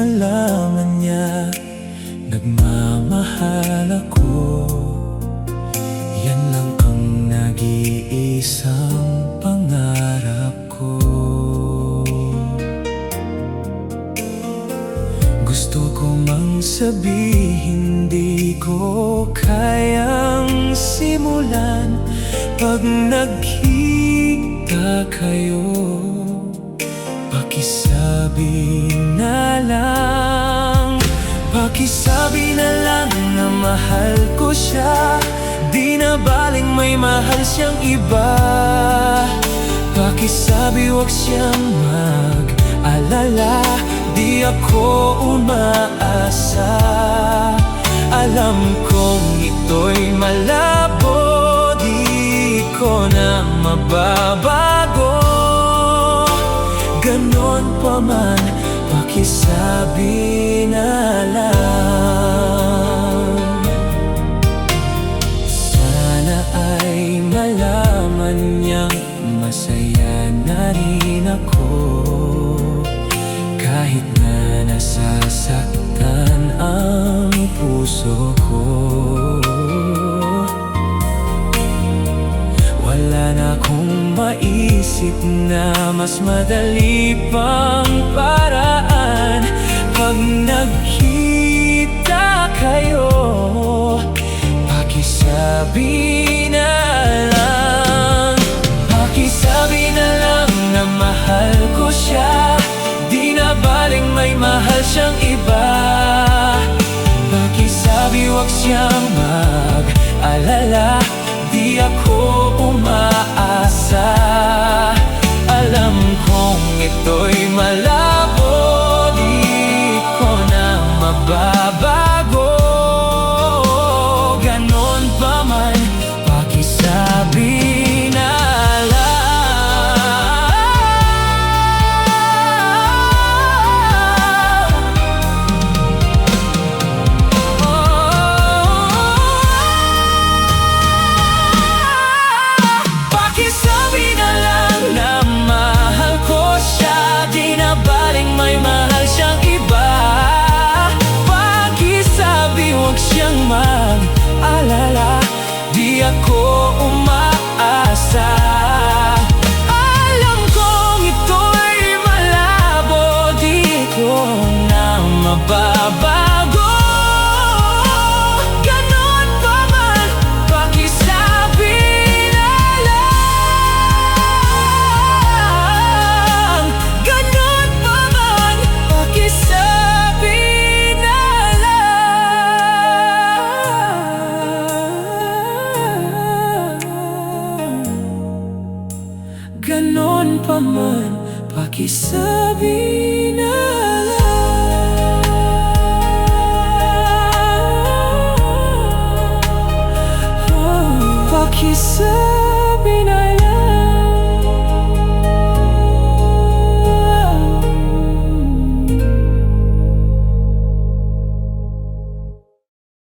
malaman niya nagmamahal ako. Yan lang ang nag-iisang pangarap ko. Gusto ko mang sabihin, di ko kayang simulan. Pag nagkita kayo, pakisabi na lang. Pakisabi na lang na mahal ko siya. Di na baling may mahal siyang iba. Pakisabi wag siyang mag-alala. Di ako umaasa. Alam kong ito'y malabo, di ko na mababago. Ganon pa man, pakisabi na lang. Sana ay malaman niyang masaya na rin ako. Kahit na nasasaktan ang puso ko, wala na akong maisip na mas madali pang paraan. Pag nagkita kayo, pakisabi na lang. Pakisabi na lang na mahal ko siya. Di na baling may mahal siyang iba. Pakisabi wag siyang mag-alala. Di ako umaasa. Alam kong ito'y malabo, di ko na mababago. Ganon pa man, pakisabi na lang. Pakisabi na lang na mahal ko siya. Di na baling may mahal siyang iba. Pakisabi wag siyang mag-alala. Di ako umaasa. Alam kong ito'y malabo, di ko na mababago. Ganon pa man, pakisabi na lang. Ganon pa man, pakisabi na lang. Ganon pa man, pakisabi na lang. Pakisabi